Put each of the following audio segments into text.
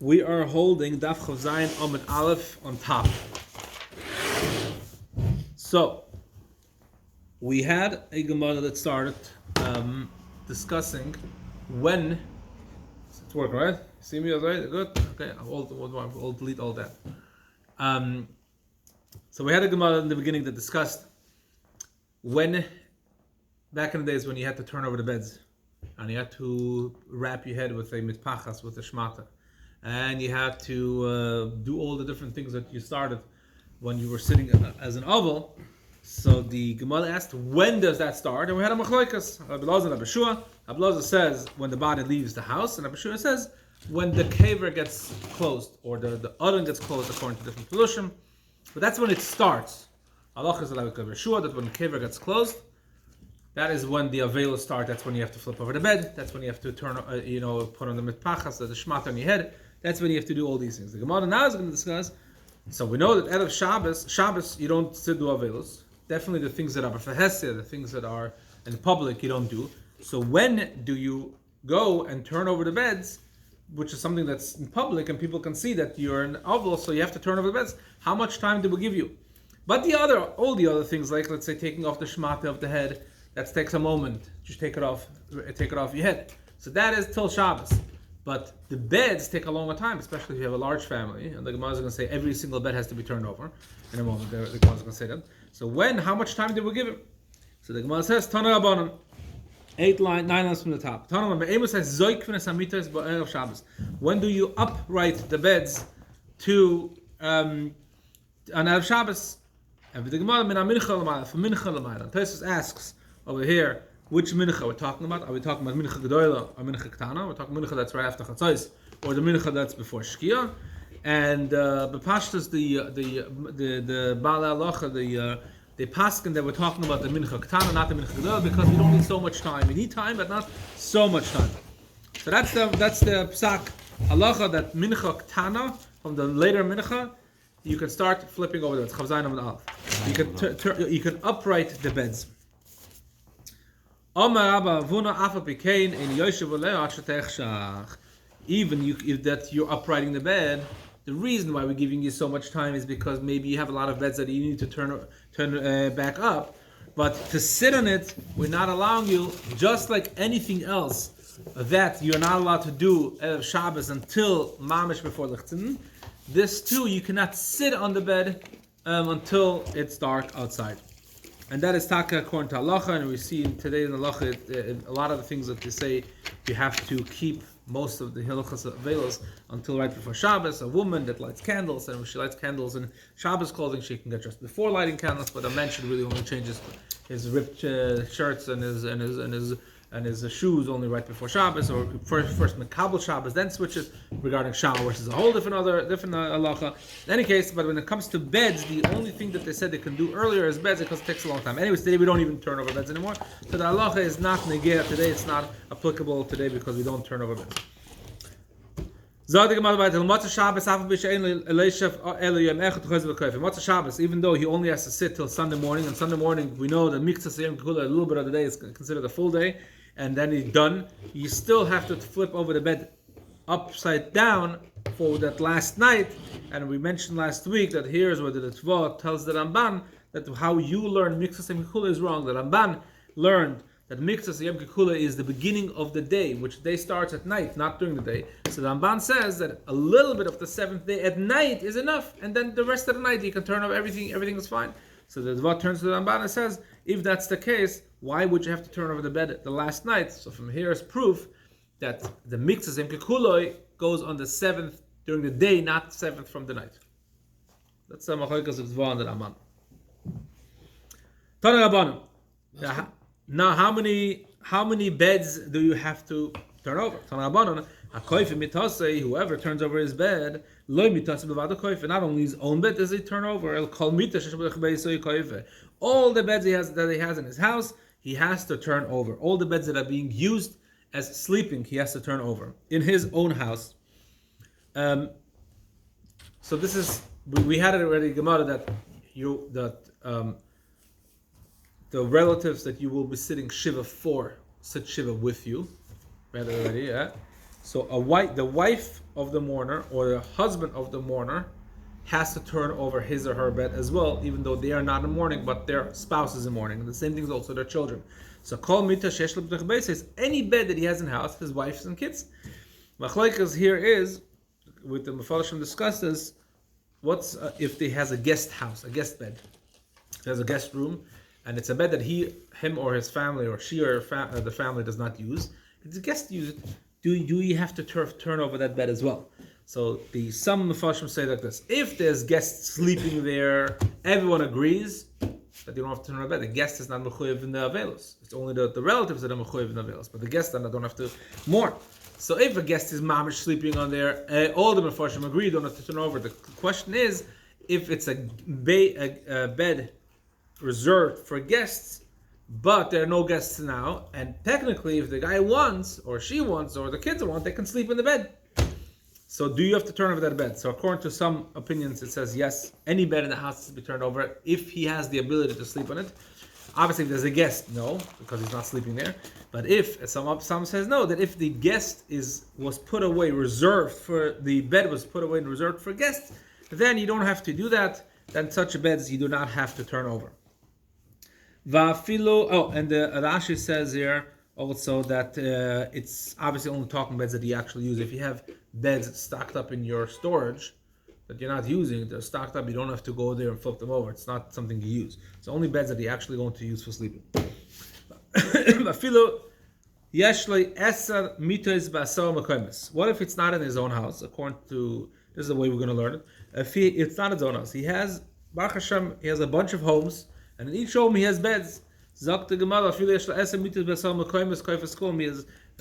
We are holding Daf Chav Zayin Amud Aleph on top. So, we had a Gemara that started discussing when. It's working, right? See me, all right? Good? Okay, I'll delete all that. So, we had a Gemara in the beginning that discussed when, back in the days when you had to turn over the beds and you had to wrap your head with a mitpachas, with a shmata. And you have to do all the different things that you started when you were sitting as an oval. So the Gemara asked, when does that start? And we had a machloikas. Rabbi Elazar and Rabbi Shua. Rabbi Elazar says when the body leaves the house, and Rabbi Shua says when the kaver gets closed, or the oven gets closed according to different Meforshim. But that's when it starts. Allah is like Rabbi Shua that when the kaver gets closed, that is when the avelos start. That's when you have to flip over the bed. That's when you have to turn, put on the mitpachas, the shmat on your head. That's when you have to do all these things. The Gemara now is going to discuss. So we know that out of Shabbos you don't sit do avelos. Definitely the things that are for Hesed, the things that are in public, you don't do. So when do you go and turn over the beds, which is something that's in public and people can see that you're an avel, so you have to turn over the beds? How much time do we give you? But all the other things, like let's say taking off the shmata of the head, that takes a moment. Just take it off your head. So that is till Shabbos. But the beds take a longer time, especially if you have a large family. And the Gemara is going to say every single bed has to be turned over. In a moment, the Gemara is going to say that. So how much time did we give him? So the Gemara says, Tana Rabbanan, 9 lines from the top. Tana Rabbanan, Amos says, Zoik v'nes hamitos ba'erev Shabbos. When do you upright the beds to on Erev Shabbos? And the Gemara, min ha-mincha l'mayla, from mincha l'mayla. Tosfos asks over here, which mincha we're talking about? Are we talking about mincha gedola or mincha katana? We're talking mincha that's right after chatzos, or the mincha that's before shkia. And bepashtas the bala halacha, the paskin that we're talking about the mincha katana, not the mincha gedola, because we don't need so much time. We need time, but not so much time. So that's the psak halacha that mincha katana from the later mincha. You can start flipping over the beds. Chav Zayin Amud Aleph. You can upright the beds. Even that you're uprighting the bed, the reason why we're giving you so much time is because maybe you have a lot of beds that you need to turn back up. But to sit on it, we're not allowing you, just like anything else that you're not allowed to do Erev Shabbos until mamish before Lichtin. This too, you cannot sit on the bed until it's dark outside. And that is taka according to halacha, and we see today in halacha a lot of the things that they say you have to keep most of the hilchas avelos until right before Shabbos. A woman that lights candles, and when she lights candles in Shabbos clothing, she can get dressed before lighting candles. But a man should really only change his ripped shirts and his shoes only right before Shabbos, or first Mekabel Shabbos, then switches regarding shower, which is a whole different halacha. In any case, but when it comes to beds, the only thing that they said they can do earlier is beds, because it takes a long time. Anyways, today we don't even turn over beds anymore. So the halacha is not negera today, it's not applicable today because we don't turn over beds. Motzei Shabbos, even though he only has to sit till Sunday morning, and Sunday morning we know that Miktzas Yom Kula, a little bit of the day is considered a full day, and then he's done, you still have to flip over the bed upside down for that last night. And we mentioned last week that here's where the Tzvah tells the Ramban that how you learn Miktzas Yom Kula is wrong. The Ramban learned that Miktzas Yom Kula is the beginning of the day, which day starts at night, not during the day. So the Ramban says that a little bit of the seventh day at night is enough, and then the rest of the night you can turn over everything is fine. So the Dvar turns to the Ramban and says, if that's the case, why would you have to turn over the bed the last night? So from here is proof that the Miktzas Yom Kula goes on the seventh during the day, not seventh from the night. That's the Machoikas of Dvar and the Ramban. Tana Rabbanan. Now, how many beds do you have to turn over? Whoever turns over his bed, not only his own bed does he turn over, all the beds that he has in his house, he has to turn over. All the beds that are being used as sleeping, he has to turn over in his own house. So this is, we had it already, Gemara, that the relatives that you will be sitting Shiva for sit Shiva with you. We had it already, yeah? So the wife of the mourner or the husband of the mourner has to turn over his or her bed as well, even though they are not in mourning, but their spouse is in mourning. And the same thing is also their children. So kol mita shesh l'bnei says any bed that he has in house, his wife and kids. Machlokes here is, with the Meforshim discusses, what's if he has a guest house, a guest bed. He has a guest room, and it's a bed that him or his family, or she or the family does not use. If the guest use it, do you have to turn over that bed as well? So some Meforshim say like this: if there's guests sleeping there, everyone agrees that you don't have to turn over the bed. The guest is not mechuyev in the avelos. It's only the relatives that are mechuyev in the avelos, but the guests don't have to mourn. So if a guest is mamish sleeping on there, all the Meforshim agree don't have to turn over. The question is, if it's a bed reserved for guests, but there are no guests now, and technically if the guy wants, or she wants, or the kids want, they can sleep in the bed. So do you have to turn over that bed? So according to some opinions, it says yes, any bed in the house has to be turned over if he has the ability to sleep on it. Obviously, if there's a guest, no, because he's not sleeping there. But if some says no, that if the guest was put away, reserved for the bed was put away and reserved for guests, then you don't have to do that. Then such beds you do not have to turn over. And the Rashi says here also that it's obviously only talking beds that you actually use. If you have beds stocked up in your storage that you're not using, they're stocked up, you don't have to go there and flip them over. It's not something you use. It's only beds that you're actually going to use for sleeping. What if it's not in his own house? According to, this is the way we're going to learn it. If it's not his own house, he has, Baruch Hashem, he has a bunch of homes, and in each home he has beds. He has a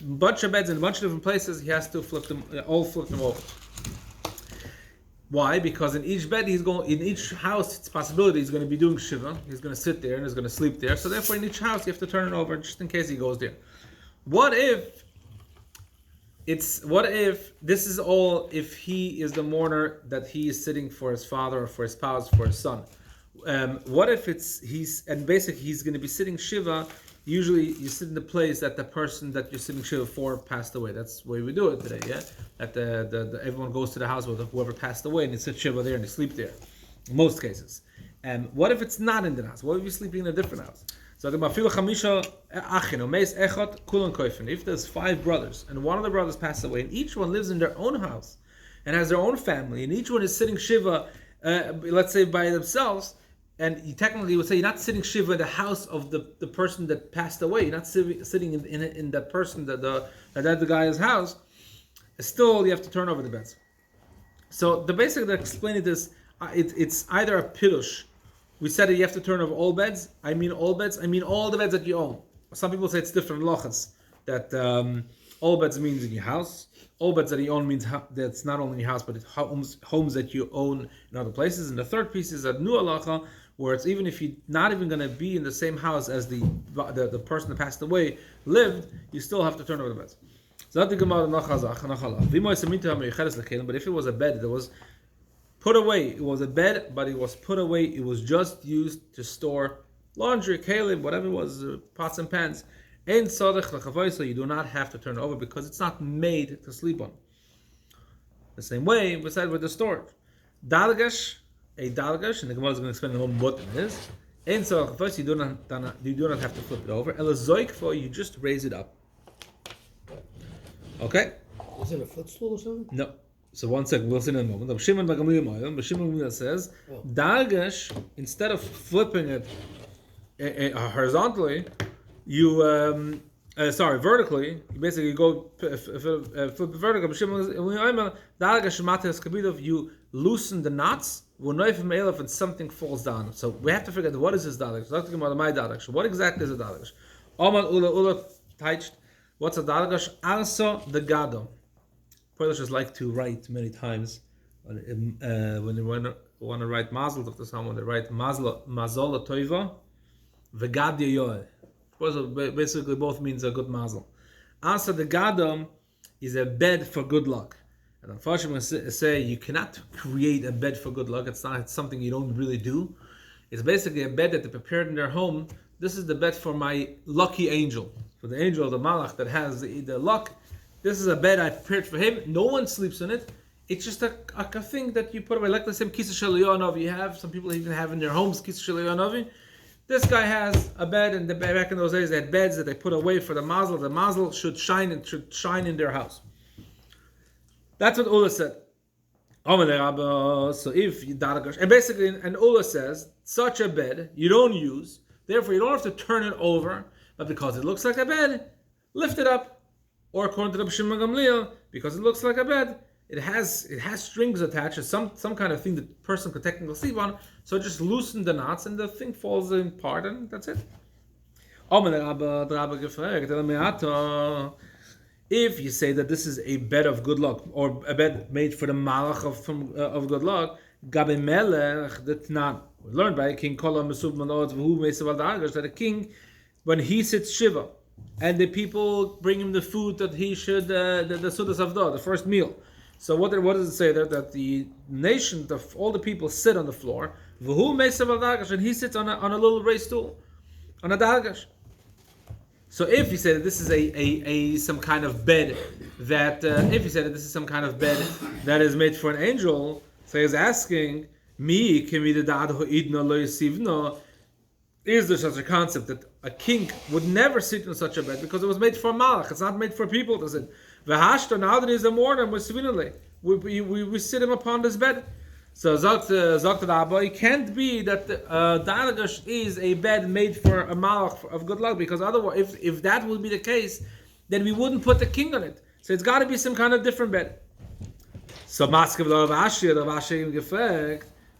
bunch of beds in a bunch of different places. He has to flip them over. Why? Because in each bed in each house, it's a possibility he's going to be doing shiva. He's going to sit there and he's going to sleep there. So therefore, in each house, you have to turn it over just in case he goes there. What if this is all? If he is the mourner that he is sitting for his father or for his spouse, for his son. What if he's going to be sitting shiva? Usually you sit in the place that the person that you're sitting shiva for passed away. That's the way we do it today, yeah? That everyone goes to the house with whoever passed away and they sit shiva there and they sleep there. In most cases. What if it's not in the house? What if you're sleeping in a different house? So if there's 5 brothers and one of the brothers passed away and each one lives in their own house and has their own family and each one is sitting shiva, let's say by themselves, and you technically would say you're not sitting shiva in the house of the person that passed away. You're not sitting in that person that the guy's house. Still, you have to turn over the beds. So the basic that explaining this, it's either a pirush. We said that you have to turn over all beds. I mean all beds. I mean all the beds that you own. Some people say it's different lochas. That all beds means in your house. All beds that you own means that's not only in your house, but it's homes that you own in other places. And the third piece is a new halacha, where it's even if you're not even going to be in the same house as the person that passed away lived, you still have to turn over the beds. But if it was a bed that was put away, it was a bed, but it was put away, it was just used to store laundry, kalim, whatever it was, pots and pans, so you do not have to turn it over because it's not made to sleep on. The same way we said with the storage. Dalgash, and the Gemara is going to explain in a moment what it is. And so you do not have to flip it over. You just raise it up. Okay? Is it a footstool or something? No. So one second, we'll see in a moment. Shimon says, Dalgash, instead of flipping it horizontally, vertically, you basically go flip vertically. You loosen the knots, and something falls down. So we have to figure out what is this dalagash. What exactly is a dalagash? What's a dalagash? Also the gado. Polish like to write many times when they want to write mazel to someone. They write mazola toiva v'gad yoel. Basically, both means a good mazel. Also, the gadam is a bed for good luck. And unfortunately, say you cannot create a bed for good luck. It's something you don't really do. It's basically a bed that they prepared in their home. This is the bed for my lucky angel, for the angel, the malach that has the luck. this is a bed I prepared for him. No one sleeps in it. It's just a thing that you put away, like the same kisa shel yonavi you have. Some people even have in their homes kisa shel yonavi. This guy has a bed, and back in those days they had beds that they put away for the mazel. The mazel should shine in their house. That's what Ula said. So if you and basically, and Ula says such a bed you don't use, therefore you don't have to turn it over, but because it looks like a bed, lift it up. Or according to the Shimon Gamliel, because it looks like a bed, it has strings attached, some kind of thing that the person could technically sleep on. So just loosen the knots and the thing falls apart, and that's it. If you say that this is a bed of good luck, or a bed made for the malach of good luck, gabe melech detnan. We learned by King Kolam Mesub Manod V'hu Mesav Al that a king, when he sits shiva, and the people bring him the food that he should, the Sudas Avdah, the first meal. So what does it say there? That the nation, all the people sit on the floor, V'hu Mesav Al and he sits on a little raised stool, on a dargash. So if you say that this is a some kind of bed that is made for an angel, so he's asking me, is there such a concept that a king would never sit in such a bed because it was made for malach? It's not made for people to sit. V'hashta, now that he's a mourner, we sit him upon this bed. So Zakt Abba, it can't be that Dargash is a bed made for a malach of good luck, because otherwise, if that would be the case, then we wouldn't put the king on it. So it's got to be some kind of different bed. So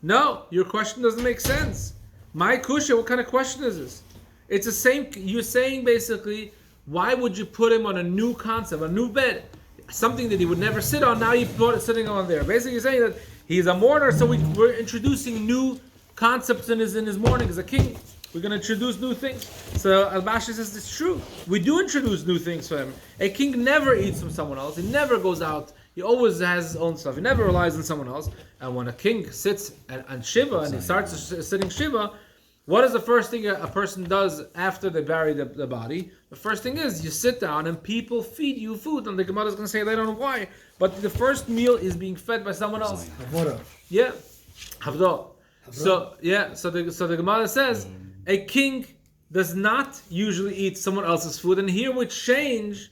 no, your question doesn't make sense. My kusha, what kind of question is this? It's the same. You're saying basically, why would you put him on a new concept, a new bed, something that he would never sit on? Now you put it sitting on there. Basically, you're saying that he's a mourner, so we're introducing new concepts in his mourning as a king. We're going to introduce new things. So Al-Bashi says it's true. We do introduce new things for him. A king never eats from someone else. He never goes out. He always has his own stuff. He never relies on someone else. And when a king sits and Shiva, and he starts sitting Shiva, what is the first thing a person does after they bury the body? The first thing is you sit down and people feed you food. And the Gemara is going to say later on why. But the first meal is being fed by someone else. Yeah. Havdah. So the Gemara says a king does not usually eat someone else's food. And here we change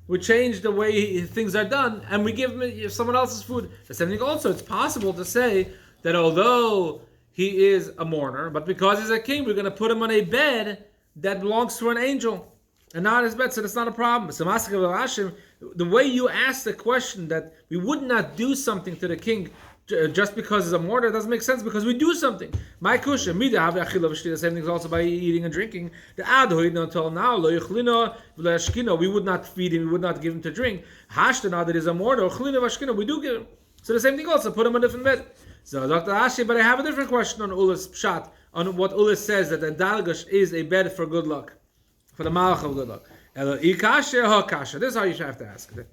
the way things are done, and we give him someone else's food. The same thing also, it's possible to say that although he is a mourner, but because he's a king, we're going to put him on a bed that belongs to an angel, and not his bed, so that's not a problem. So the way you ask the question that we would not do something to the king just because he's a mourner doesn't make sense, because we do something. My kusha, the same thing is also by eating and drinking. The until now, we would not feed him, we would not give him to drink. Hashta, now that he's a mourner, we do give him. So the same thing also, put him on a different bed. So Dr. Ashi, but I have a different question on Ula's pshat, on what Ula says that the dalgash is a bed for good luck, for the malach of good luck. This is how you should have to ask it.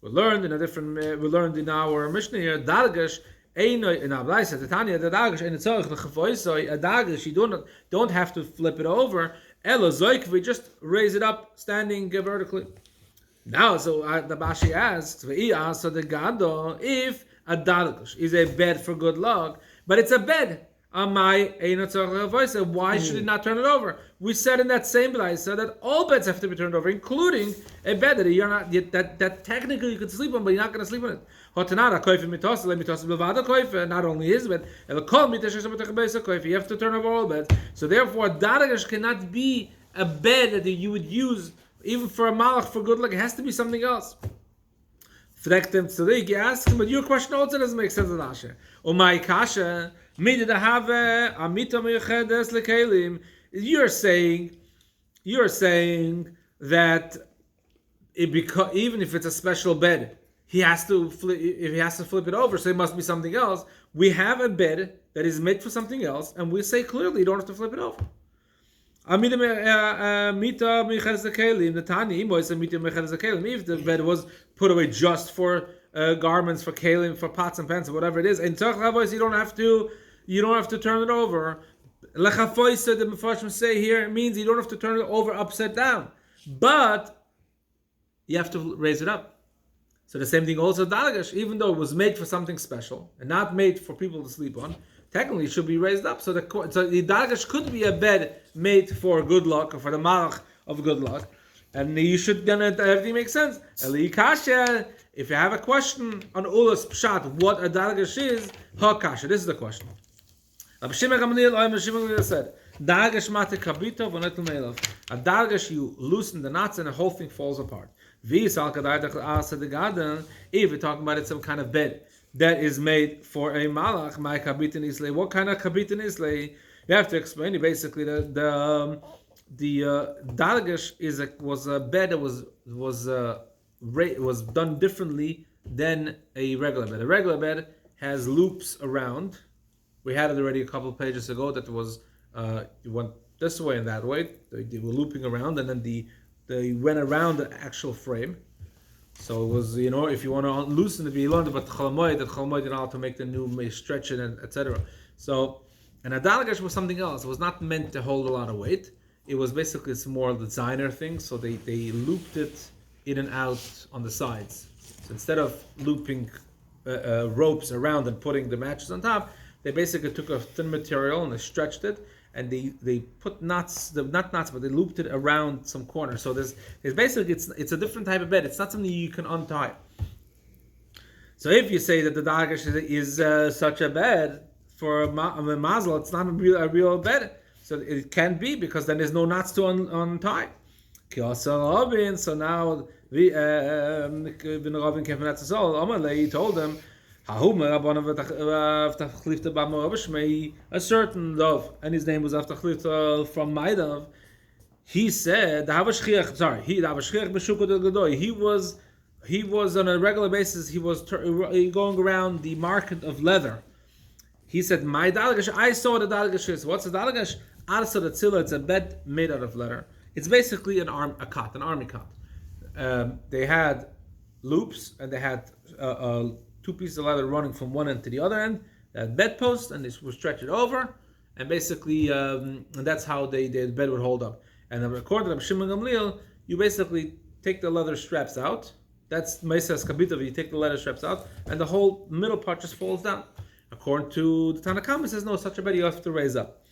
We learned in our Mishnah here, Dargash, in our Blaisa, the Tanya, the Dargash, and it's a Dargash, you don't have to flip it over. Elo Zoik, we just raise it up, standing vertically. Now, so the Bashi asks, so the Gado, if a Dargash is a bed for good luck, but it's a bed, why should it not turn it over? We said in that same Blaisa that all beds have to be turned over, including a bed that you're not that technically you could sleep on, but you're not going to sleep on it. Not only his bed, you have to turn over all beds. So therefore, Daragash cannot be a bed that you would use even for a malach for good luck. It has to be something else. You ask him, but your question also doesn't make sense. Umay kasha. You're saying that even if it's a special bed, he has to flip it over, so it must be something else. We have a bed that is made for something else, and we say clearly you don't have to flip it over. If the bed was put away just for garments, for kalim, for pots and pans, or whatever it is, and you don't have to turn it over. Lechafoisa, the Meforshim say here, it means you don't have to turn it over upside down. But you have to raise it up. So the same thing also dalgash, even though it was made for something special and not made for people to sleep on, technically it should be raised up. So the dalgash could be a bed made for good luck or for the malach of good luck, and you should then everything makes sense. If you have a question on Ulas Pshat, what a dalgash is, hakasha. This is the question. Rabbi Shimon Gamliel said, "Dalgash mate kabito v'netul meilov." A dalgash, you loosen the knots and the whole thing falls apart. If you're talking about it, some kind of bed that is made for a malach, my kabitin islay. What kind of kabitin islay? You have to explain it. Basically, the dalgash was a bed that was done differently than a regular bed. A regular bed has loops around. We had it already a couple of pages ago. That was you went this way and that way. They were looping around, and then they went around the actual frame. So it was, if you want to loosen it, you learned about Chalamoid, that Chalamoid didn't know how to make the new, may stretch it, and etc. So, and a dalgash was something else. It was not meant to hold a lot of weight. It was basically, it's more a designer thing. So they looped it in and out on the sides. So instead of looping ropes around and putting the mattress on top, they basically took a thin material and they stretched it, and they put knots, not knots, but they looped it around some corners. So there's basically, it's a different type of bed. It's not something you can untie. So if you say that the dalgash is such a bed for a mazel, it's not a real bed. So it can be, because then there's no knots to untie. So now he told them, a certain dove, and his name was Aftachlita from Maidav. He said, he was on a regular basis, he was going around the market of leather. He said, my dalgash, I saw the dalgash. What's a dalgash? Arsa the tzilla, it's a bed made out of leather. It's basically an army cot. They had loops, and they had two pieces of leather running from one end to the other end. They had bedposts, and they would stretch it over, and basically, and that's how the bed would hold up. And according to Shimon Gamliel, you basically take the leather straps out. That's Meisas Kabitov. You take the leather straps out, and the whole middle part just falls down. According to the Tanakhama, it says no, such a bed you have to raise up.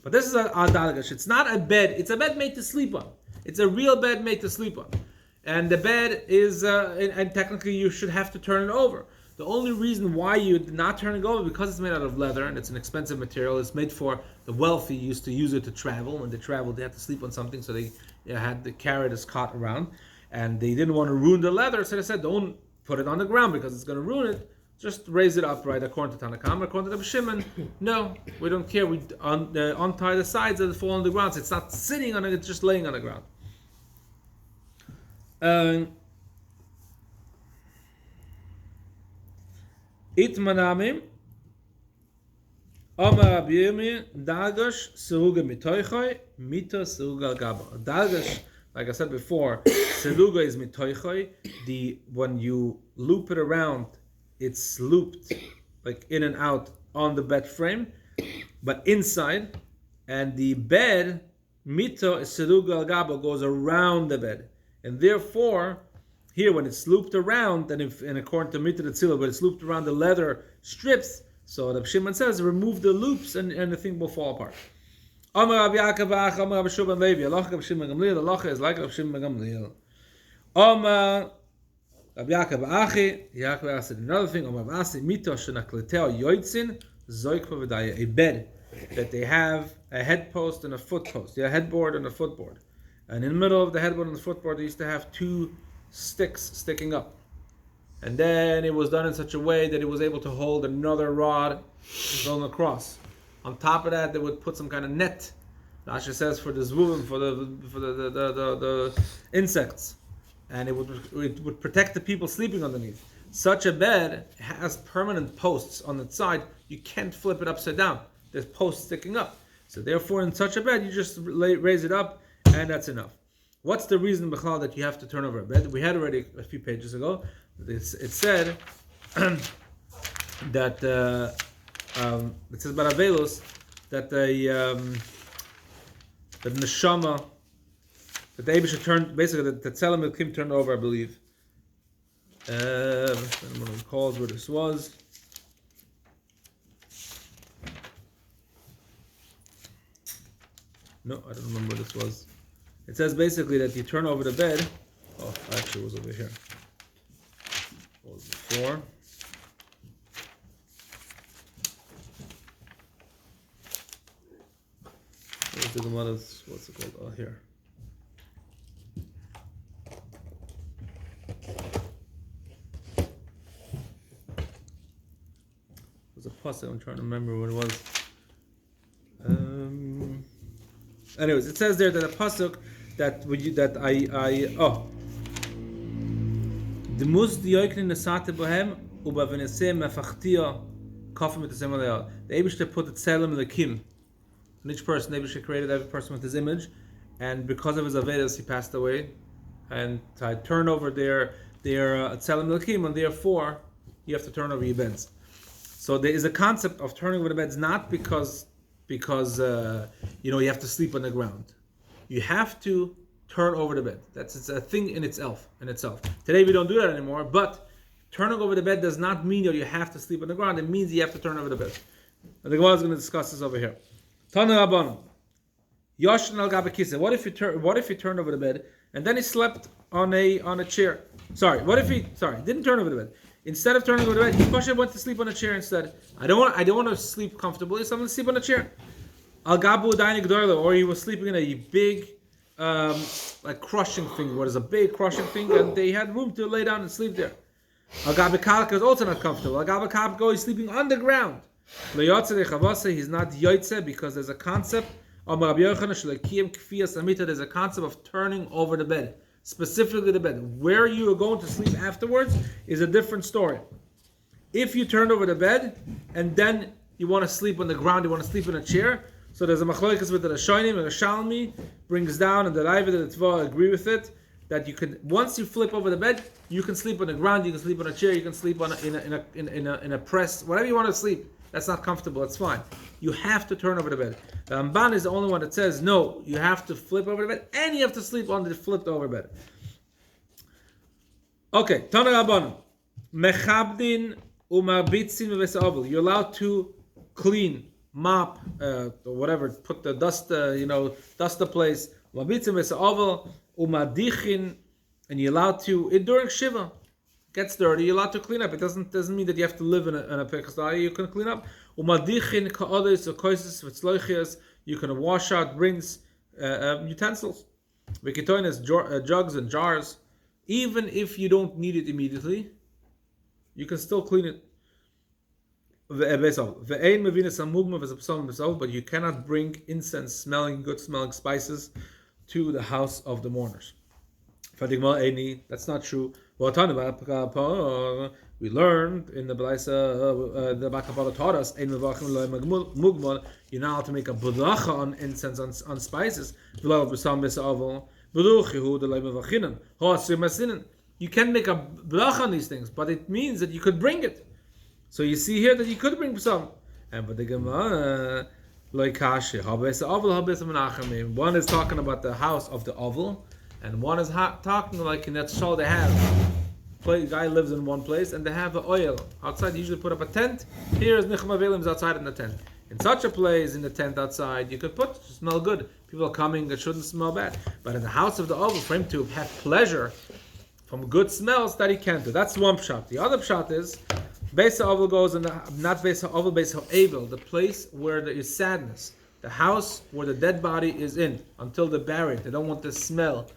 But this is a dalgash. It's not a bed. It's a bed made to sleep on. It's a real bed made to sleep on, and the bed is, and technically you should have to turn it over. The only reason why you did not turn it over, because it's made out of leather and it's an expensive material. It's made for the wealthy. Used to use it to travel. When they traveled, they had to sleep on something, so they had to carry this cot around, and they didn't want to ruin the leather, so they said, don't put it on the ground because it's going to ruin it. Just raise it upright, according to Tanakam. According to the Shimon, no, we don't care. We untie the sides that fall on the ground. So it's not sitting on it; it's just laying on the ground. Itmanamim, Amar Abiyami, Dalgash Seruga Mitoichoi, Mito Seruga Gaba. Dalgash, like I said before, Seruga is Mitoichoi. When you loop it around, it's looped like in and out on the bed frame, but inside, and the bed Mito Seruga Gaba goes around the bed, and therefore. Here, when it's looped around, and according to Mita the Tzila, but it's looped around the leather strips, so the Shimon says, remove the loops and the thing will fall apart. Amar Rabbi Yaakov Ach, Amar Rabbi Shua ben Levi, Halacha Rabbi Shimon ben Gamliel, Halacha is like Rabbi Shimon ben Gamliel. Amar Rabbi Yaakov Achi, Yaakov said another thing, Amar Rabbi Asi, Mito Shenakleteo Yoitzin, Zoik Vavadaya, a bed that they have a headpost and a footpost, a headboard and a footboard. And in the middle of the headboard and the footboard, they used to have two sticks sticking up, and then it was done in such a way that it was able to hold another rod going across. On top of that, they would put some kind of net. Rashi says for the zvuvim, for the insects, and it would protect the people sleeping underneath. Such a bed has permanent posts on its side. You can't flip it upside down. There's posts sticking up. So therefore, in such a bed, you just raise it up, and that's enough. What's the reason, Bechal, that you have to turn over a bed? We had already a few pages ago. It said that it says about Avelus that the neshama That the Eibush turned, basically the Tzelem Elokim turned over, I believe. I'm going to recall where this was. No, I don't remember what this was. It says basically that you turn over the bed. Oh, actually it was over here. What was before? What's it called? Oh, here. There's a pasuk. I'm trying to remember what it was. Anyways, it says there that a pasuk that when you that the mus diyoiknin nesate bohem uba v'nesem mefachtia kafim mit the alayah. The Eibishter put the tzelem lekim. And each person, the Eibishter created every person with his image, and because of his avedas, he passed away, and I turned over their tzelem lekim, and therefore you have to turn over your beds. So there is a concept of turning over the beds, not because you have to sleep on the ground. You have to turn over the bed. It's a thing in itself. Today we don't do that anymore, but turning over the bed does not mean that you have to sleep on the ground. It means you have to turn over the bed. And the Gemara is going to discuss this over here. Tana Rabbanan. Yoshin al gabe kisa. What if you turned over the bed and then he slept on a chair? What if he didn't turn over the bed? Instead of turning over the bed, he went to sleep on a chair instead. I don't want to sleep comfortably, so I'm going to sleep on a chair. Al gabu dainik dorlo, or he was sleeping in a big, like crushing thing. What is a big crushing thing? And they had room to lay down and sleep there. Al gabe kalka is also not comfortable. Al gabe kalka is sleeping on the ground. He's not yoytze because there's a concept of there's a concept of turning over the bed. Specifically the bed. Where you are going to sleep afterwards is a different story. If you turn over the bed and then you want to sleep on the ground, you want to sleep in a chair, so there's a machlokas with the Rishonim and the Shalmi brings down, and the Raiva and the Tva agree with it, that you can, once you flip over the bed, you can sleep on the ground, you can sleep on a chair, you can sleep on in a press, whatever you want to sleep. That's not comfortable, that's fine. You have to turn over the bed. The Ramban is the only one that says, no, you have to flip over the bed, and you have to sleep on the flipped over bed. Okay, Tana Rabbanan. Mechabdin umarbitzin v'vesavel. You're allowed to clean, mop, or whatever, put the dust, dust the place. Umarbitzin v'vesavel, umadichin, and you're allowed to, during Shiva, gets dirty, you're allowed to clean up. It doesn't mean that you have to live in a pigsty. You can clean up. Umadichin ka'odes or koises v'tzloichias. You can wash out, rinse utensils. V'kitoines, jugs and jars. Even if you don't need it immediately, you can still clean it. But you cannot bring incense, good smelling spices to the house of the mourners. That's not true. We learned in the Belaisa, the Bakabala taught us, you're not allowed to make a belacha on incense, on spices. You can make a bracha on these things, but it means that you could bring it. So you see here that you could bring some. And but the Gemara, one is talking about the house of the oval, and one is talking like in that shul they have. The guy lives in one place, and they have an oil outside. They usually put up a tent. Here is Nichma Velim's outside in the tent. In such a place, in the tent outside, you could smell good. People are coming, it shouldn't smell bad. But in the house of the oval, for him to have pleasure from good smells, that he can't do. That's one pshat. The other pshat is, Beis HaOvel goes in not Beis HaOvel, Beis HaAvel, the place where there is sadness. The house where the dead body is in, until they bury it. They don't want the smell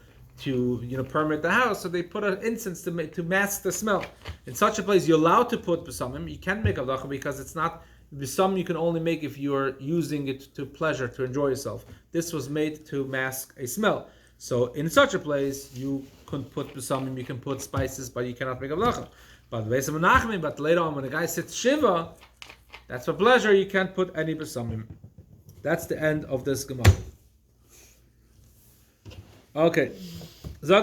to permeate the house, so they put an incense to mask the smell. In such a place, you're allowed to put besamim. You can't make a halacha because it's not some you can only make if you're using it to pleasure, to enjoy yourself. This was made to mask a smell. So in such a place, you can put besamim, you can put spices, but you cannot make a halacha. But later on, when a guy sits shiva, that's for pleasure. You can't put any besamim. That's the end of this Gemara. Okay. You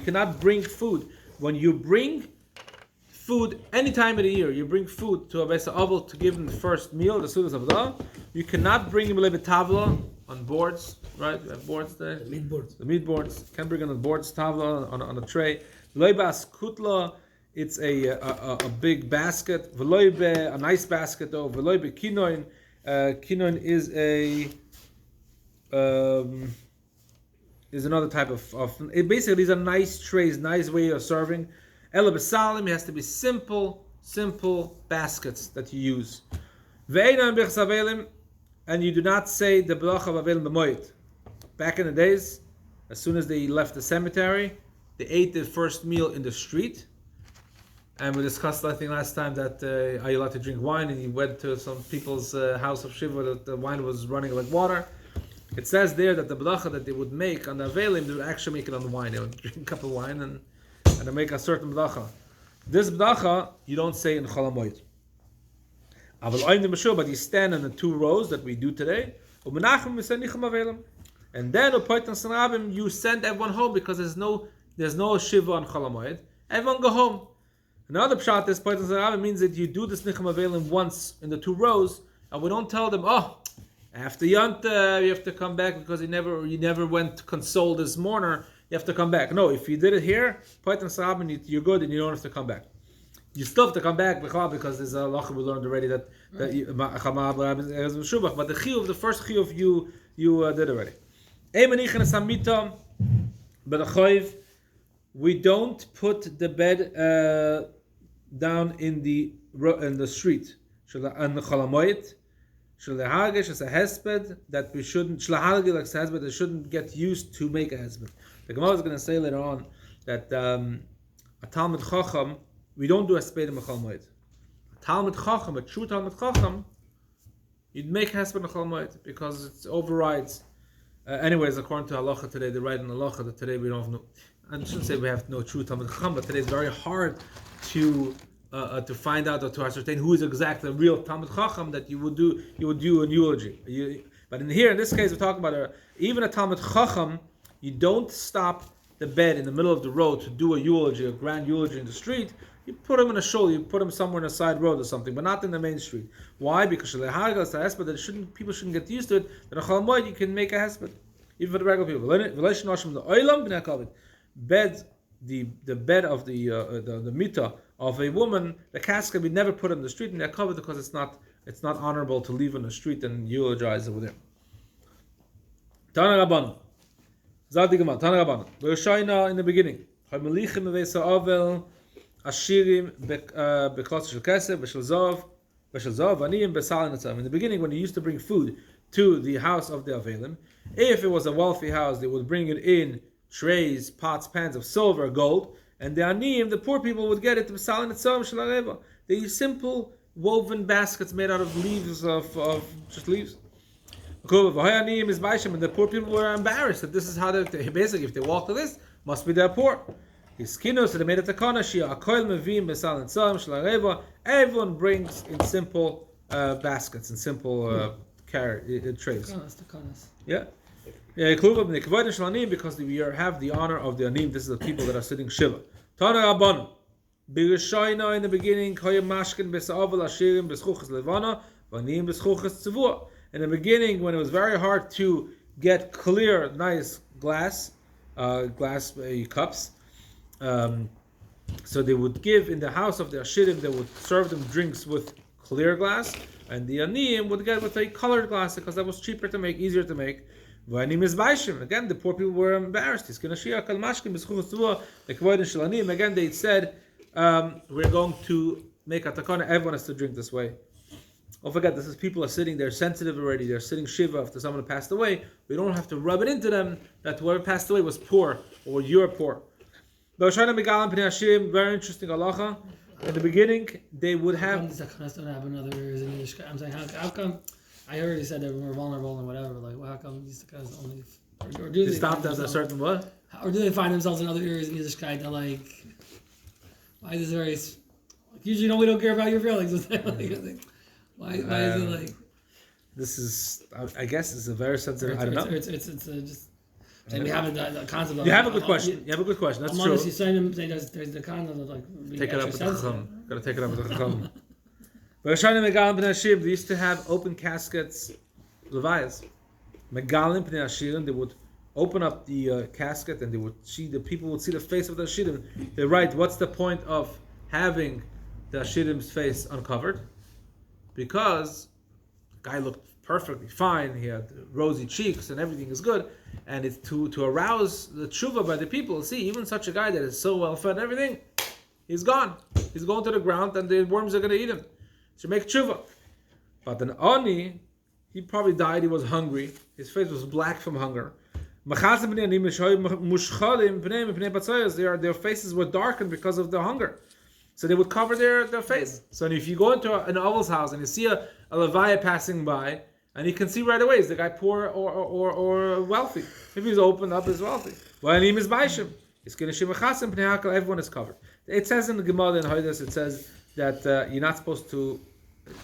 cannot bring food. When you bring food any time of the year. You bring food to a Beis Ha'avel to give him the first meal, the Sudas Avodah. You cannot bring him a tavla on boards, right? We have boards there. The meat boards. The meat boards. Can't bring on the boards, tavla on a tray. Loibas kutla. It's a big basket. Veloibe, a nice basket though. Veloibe kinoin. Kinoin is another type of it basically these are nice trays, nice way of serving. Ela besalim, it has to be simple baskets that you use. Ve'enan b'chsavelim, and you do not say the bracha of avelim b'moed. Back in the days, as soon as they left the cemetery, they ate their first meal in the street. And we discussed, I think, last time that are you allowed to drink wine? And you went to some people's house of Shiva that the wine was running like water. It says there that the bracha that they would make on the avelim, they would actually make it on the wine. They would drink a cup of wine and they make a certain bracha. This bracha you don't say in Chol HaMoed. But you stand in the two rows that we do today. And then you send everyone home because there's no Shiva on Chol HaMoed. Everyone go home. Another pshat is means that you do this nicham avelim once in the two rows, and we don't tell them, after Yanta you have to come back because you never went to console this mourner. You have to come back. No, if you did it here, you're good and you don't have to come back. You still have to come back because there's a lacha we learned already that but the chiyuv, the first chiyuv you did already. We don't put the bed down in the street. And the Chol HaMoed, is a hesped that we shouldn't. That shouldn't get used to make a hesped. The Gemara is going to say later on that a Talmud Chacham, we don't do a hesped in Chol HaMoed. A Talmud Chacham, a true Talmud Chacham, you'd make hesped in Chol HaMoed because it overrides. Anyways, according to halacha today, they write in halacha that today we don't have no. I shouldn't say we have no true Talmud Chacham, but today it's very hard to find out or to ascertain who is exactly the real Talmud Chacham that you would do an eulogy. But in this case, we're talking about even a Talmud Chacham. You don't stop the bed in the middle of the road to do a eulogy, a grand eulogy in the street. You put him in a shul, you put him somewhere in a side road or something, but not in the main street. Why? Because that people shouldn't get used to it. That a Chol HaMoed you can make a hesped, even for the regular people. Bed, the bed of the mita of a woman, the casket we never put in the street and they're covered because it's not honorable to leave in the street and eulogize over there. Tana Rabban, Zadigman, Tana Rabban. We're in the beginning. Ashirim beklos shel kesef v'shel zav aniyim b'sal netzam. In the beginning, when you used to bring food to the house of the avelim, if it was a wealthy house, they would bring it in trays, pots, pans of silver, gold, and the aniyim, the poor people, would get it b'sal netzam shel areva. They use simple woven baskets made out of leaves of just leaves. And the poor people were embarrassed that this is how they basically, if they walk to this, must be they're poor. His kino, so they made a takana. Everyone brings in simple baskets and simple trays. Yeah. Because we have the honor of the anim. This is the people that are sitting shiva. Tana Rabban. In the beginning, in the beginning, when it was very hard to get clear, nice glass cups. So they would give in the house of the Ashirim, they would serve them drinks with clear glass, and the Aniyim would get with a colored glass because that was cheaper to make, easier to make. Again, the poor people were embarrassed. Again, they said, we're going to make a takana, everyone has to drink this way. Don't forget, this is people are sitting, they're sensitive already, they're sitting shiva after someone passed away. We don't have to rub it into them that whoever passed away was poor, or you're poor. Very interesting halacha. In the beginning, they would have. I'm saying, how come? I already said that we're vulnerable and whatever. Like, well, how come these guys only, or do they stopped at a certain what? Or do they find themselves in other areas in Yiddishkeit that like? Why is very? Usually, we don't care about your feelings. Why is it like? This is, I guess, it's a very sensitive. I don't know. It's just. So we have the concept of... You have a good question. You have a good question. That's true. You're saying there's the concept of like... Take it up with the Chacham. Gotta take it up with the Chacham. Megalim Pnei Hashirim, they used to have open caskets, Levias. Megalim Pnei Hashirim, they would open up the casket and they would see, the people would see the face of the Hashirim. They write, what's the point of having the Hashirim's face uncovered? Because the guy looked perfectly fine, he had rosy cheeks and everything is good, and it's to arouse the tshuva by the people. See, even such a guy that is so well fed and everything, he's gone. He's going to the ground and the worms are going to eat him. So make tshuva. But an Ani, he probably died, he was hungry, his face was black from hunger. Their faces were darkened because of the hunger. So they would cover their face. So if you go into an Oval's house and you see a Levaya passing by, and you can see right away, is the guy poor or wealthy? If he's opened up, he's wealthy. Everyone is covered. It says in the Gemara in Hoydas, it says that you're not supposed to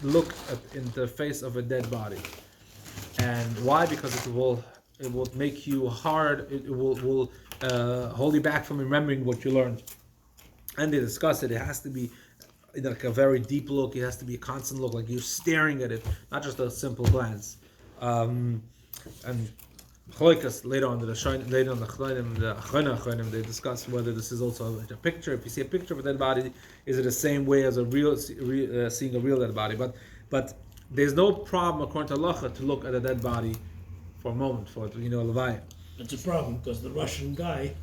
look in the face of a dead body. And why? Because it will make you hard. It will hold you back from remembering what you learned. And they discuss it. It has to be like a very deep look. It has to be a constant look, like you're staring at it, not just a simple glance. And later on the Achronim, they discuss whether this is also a picture. If you see a picture of a dead body, is it the same way as seeing a real dead body? But there's no problem according to Halacha to look at a dead body for a moment, for Levaya. It's a problem because the Russian guy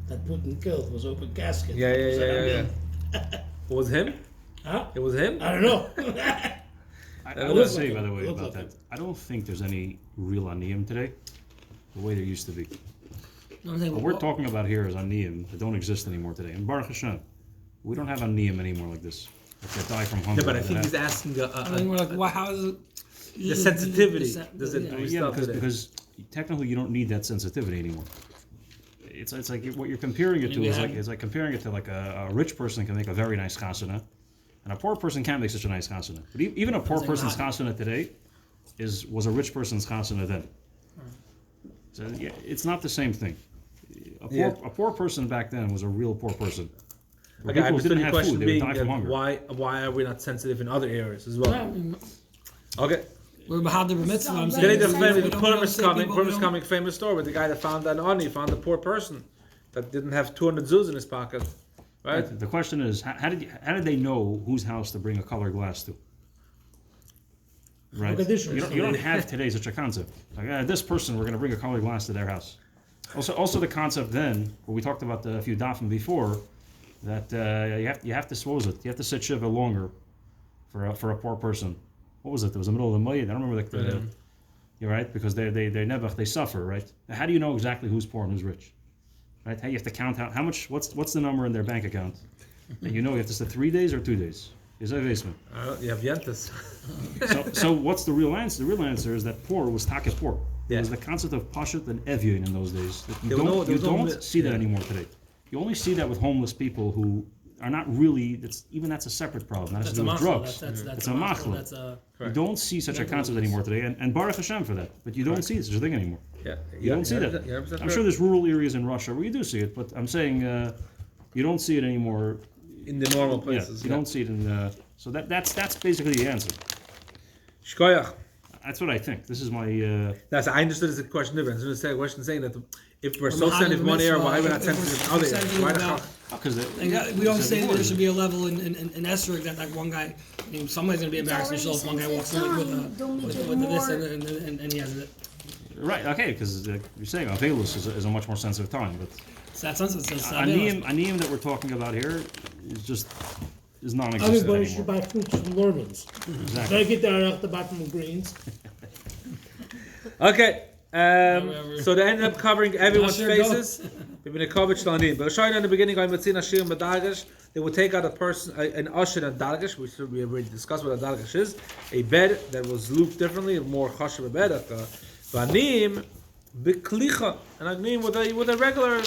that Putin killed was open casket. Yeah. It was him? Huh? It was him? I don't know. I will say, by the way, about that, I don't think there's any real aniyim today, the way there used to be. What we're talking about here is aniyim that don't exist anymore today. And Baruch Hashem, we don't have aniyim anymore like this. That die from hunger. Yeah, but I think he's asking how is it? The sensitivity. Does it? Yeah, because technically you don't need that sensitivity anymore. It's like what you're comparing it to is like comparing it to like a rich person can make a very nice chasana, and a poor person can't make such a nice chasana. But even a poor person's chasana today was a rich person's chasana then. So yeah, it's not the same thing. A poor person back then was a real poor person. Okay, people didn't have food; they would die from hunger. Why are we not sensitive in other areas as well? Okay. We're behind the mitzvah. I'm Then saying the Purim is coming, famous story with the guy that found an ani, found a poor person that didn't have 200 zuz in his pocket, right? The question is, how did they know whose house to bring a colored glass to? Right. You don't have today such a concept. Like this person, we're going to bring a colored glass to their house. Also the concept then, where we talked about a few dafim before, that you have to suppose it. You have to sit shiva longer for a poor person. What was it? It was the middle of the Moed. I don't remember you're right, because they suffer, right? How do you know exactly who's poor and who's rich? Right? How you have to count how much what's the number in their bank account? And you have to say 3 days or 2 days. Is that basement? You have yentas. So what's the real answer? The real answer is that poor was taka poor. Yeah. It was the concept of pashut and evyin in those days. You don't see that anymore today. You only see that with homeless people who are not really. That's a separate problem. That has to do with drugs. That's it's a machla. You don't see such a concept anymore today, and Baruch Hashem for that. But you don't see such a thing anymore. Yeah, you don't see that. I'm sure there's rural areas in Russia where you do see it, but I'm saying you don't see it anymore in the normal places. You don't see it in. So that's basically the answer. Shkoyach. That's what I think. This is my. I understood it's a question different. I was going to say a question saying that if we're so sensitive in one area, why are we not sensitive in other areas? Why the because we always say there should be a level in Esther that like one guy, somebody's going to be embarrassed if one guy walks in with this and he has it. Right. Okay. Because you're saying Avelus is a much more sensitive time, but it's that sensitive. Aniyim that we're talking about here is non-existent Everybody should buy fruits from Lorman's. Exactly. Gotta get that off the bottom of greens. Okay. So they ended up covering everyone's faces. But in the beginning, they would take out a person, an usher and dargish, which we already discussed what a dargish is, a bed that was looped differently, a more chashav bed. Vanim b'klicha, and agnim with a regular,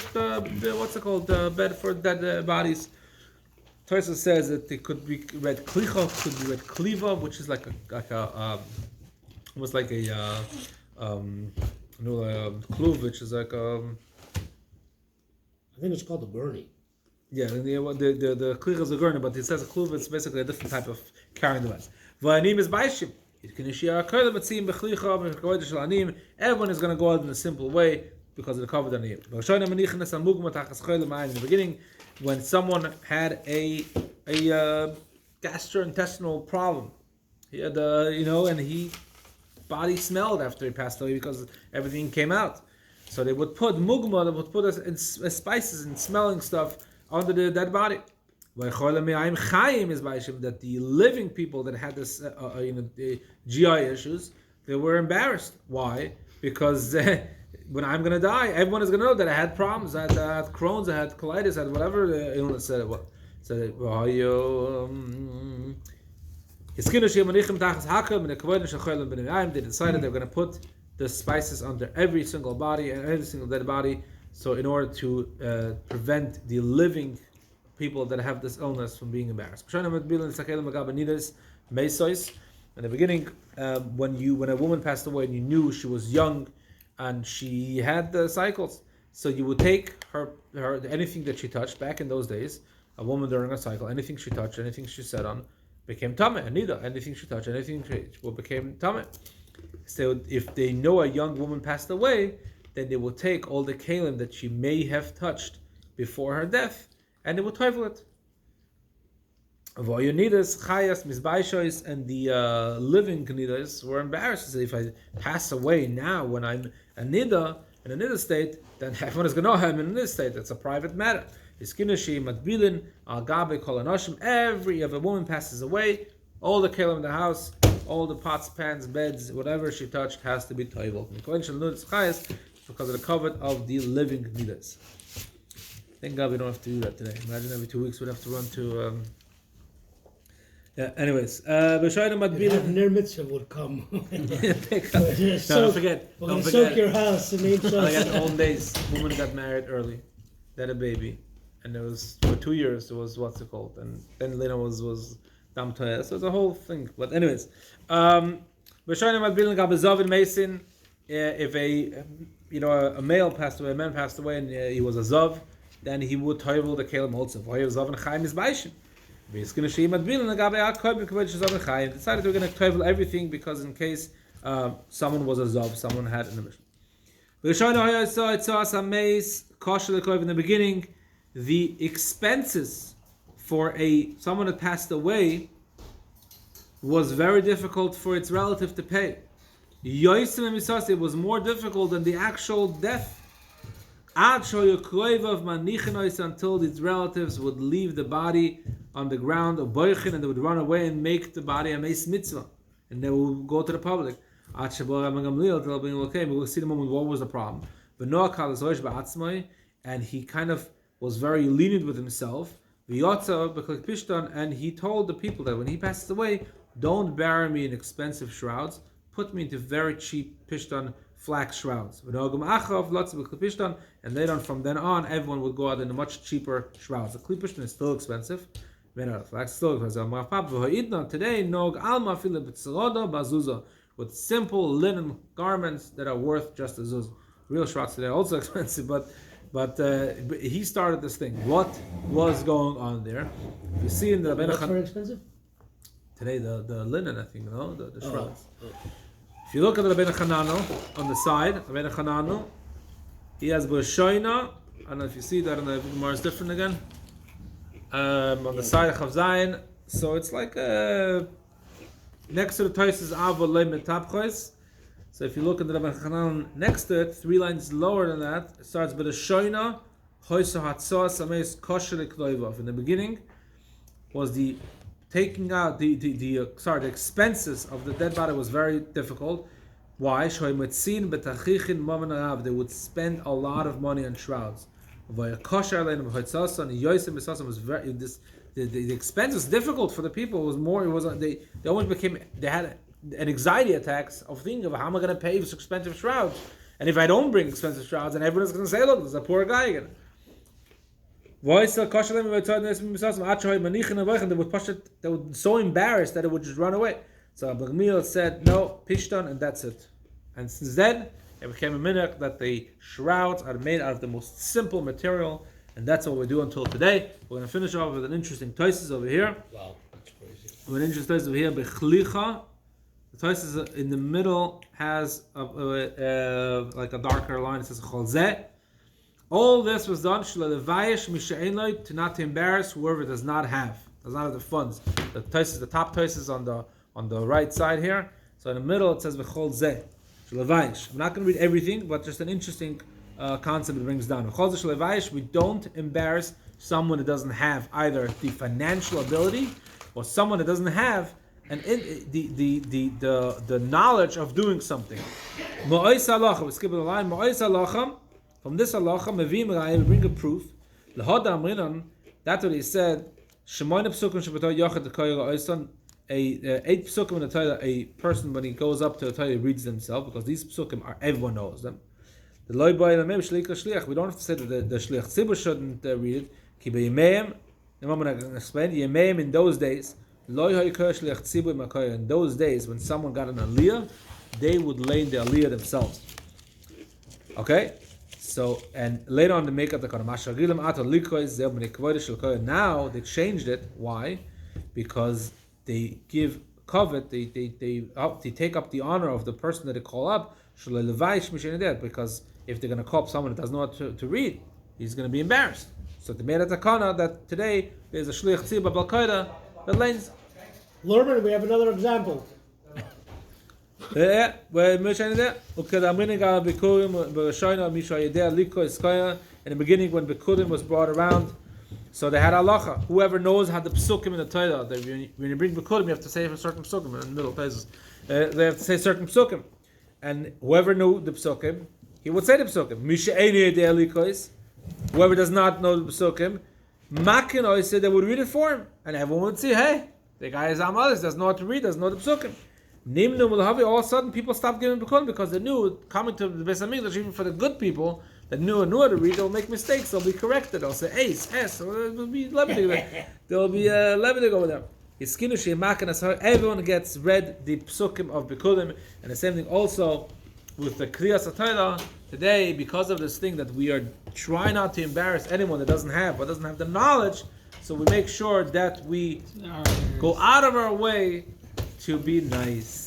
what's it called, bed for dead bodies. Tosa says that it could be read klicha, could be read kliva, which is like a almost like a kluv, which is like I think it's called the gurney. yeah, the klich is a gurney, but it says a kluv. It's basically a different type of carrying device. V'anim is baishim. Everyone is going to go out in a simple way because of the covered on the In the beginning, when someone had a gastrointestinal problem, he had and he body smelled after he passed away because everything came out. So they would put mugma, they would put spices and smelling stuff under the dead body. That the living people that had this, the GI issues, they were embarrassed. Why? Because when I'm going to die, everyone is going to know that I had problems. I had Crohn's, I had colitis, I had whatever the illness said it was. So they decided they were going to put the spices under every single body and every single dead body. So in order to prevent the living people that have this illness from being embarrassed. In the beginning, when a woman passed away and you knew she was young and she had the cycles, so you would take her anything that she touched back in those days. A woman during a cycle, anything she touched, anything she sat on, became tameh. Anida, anything she touched, anything she became tameh. So if they know a young woman passed away, then they will take all the kalim that she may have touched before her death, and they will toivel it. V'ayonidas, chayas, mizbaishois, and the living nidas were embarrassed. So if I pass away now when I'm a nida, in a nida state, then everyone is going to know I'm in a nida state. That's a private matter. Iskinashi, matbilin, al-gabe, kol anoshim. If a woman passes away, all the kalim in the house, all the pots, pans, beds, whatever she touched has to be toivel. Because of the covet of the living nidas. Thank God we don't have to do that today. Imagine every 2 weeks we'd have to run to. Anyways, Ner mitzvah would come. don't forget. We're going to soak your house in Like in the old days, woman got married early, they had a baby, and it was for 2 years. It was what's it called, and then Lena was dam toya. So it's a whole thing. But anyways, if a male passed away, a man passed away, and he was a zav, then he would toivel the kelim also. Decided we're going to toivel everything because in case someone was a zav, someone had an emission. In the beginning, the expenses for someone that passed away was very difficult for its relative to pay. It was more difficult than the actual death. Until its relatives would leave the body on the ground of boichin, and they would run away and make the body a meis mitzvah, and they will go to the public. We'll see the moment what was the problem. And he kind of was very lenient with himself. And he told the people that when he passes away, don't bury me in expensive shrouds, put me into very cheap pishtan flax shrouds. And later on, from then on, everyone would go out in a much cheaper shrouds. The klipishtan is still expensive. Flax is still expensive. Today, with simple linen garments that are worth just as zuz. Real shrouds today are also expensive, but he started this thing. What was going on there? You see in the Rabbeinu What's very expensive? Today, the linen, I think, the shrouds. If you look at the Rabbeinu Hanano on the side, Rabbeinu Hanano, he has B'shoina. I don't know if you see that. I don't know if the Gemara is different again. On the side of Zayin, so it's like next to the Toys is Avo Leim Metapchois. So if you look at the Rabbeinu Hanano next to it, 3 lines lower than that, it starts with a Shoina, Hoysa Hatzos Ameis Kosher Kloivov. In the beginning was the taking out the expenses of the dead body was very difficult. Why? They would spend a lot of money on shrouds. The expense was difficult for the people. It was more. They almost became. They had an anxiety attacks of thinking of how am I going to pay for expensive shrouds, and if I don't bring expensive shrouds, and everyone's going to say, look, there's a poor guy again. They were so embarrassed that it would just run away. So Abdul said, no, pishtan, and that's it. And since then, it became a minhag that the shrouds are made out of the most simple material, and that's what we do until today. We're going to finish off with an interesting toises over here. Wow, that's crazy. With an interesting toises over here, bechlicha. The toises in the middle has like a darker line. It says cholzeh. All this was done to not to embarrass whoever does not have the funds. The top toises on the right side here. So in the middle it says v'chol zeh. I'm not going to read everything, but just an interesting concept it brings down. We don't embarrass someone that doesn't have either the financial ability or someone that doesn't have the knowledge of doing something. We skip the line. From this halacha, we bring a proof. That's what he said. 8 psukim in the Torah, a person when he goes up to the Torah reads themselves, because these psukim are, everyone knows them. We don't have to say that the shliach tzibur shouldn't read it. Ki be'yemeim, the moment I can explain, yemeim in those days, in those days when someone got an aliyah, they would lay in the aliyah themselves. Okay? So, and later on they make up the Korah. Now they changed it. Why? Because they give covet, they take up the honor of the person that they call up, because if they're going to call up someone that doesn't know how to read, he's going to be embarrassed. So they made a takana that today there's a shliach tzibur balkoida that lays. Lerman, we have another example. In the beginning when Bikurim was brought around, so they had halacha. Whoever knows how the psukim in the Torah, when you bring Bikurim, you have to say a certain psukim in the middle places. They have to say certain psukim, and whoever knew the psukim, he would say the psukim. Whoever does not know the psukim, Makin always said they would read it for him, and everyone would see, hey, the guy is Amalis, doesn't know how to read, doesn't know the psukim. All of a sudden, people stopped giving Bikurim because they knew coming to the Beis Hamikdash, even for the good people that knew how to read, they'll make mistakes, they'll be corrected, they'll say Ace, S, or there'll be Levitic, there'll be Levitic over there. Everyone gets read the psukim of Bikurim, and the same thing also with the Kriyas HaTorah today, because of this thing that we are trying not to embarrass anyone that doesn't have the knowledge, so we make sure that we go out of our way to be nice.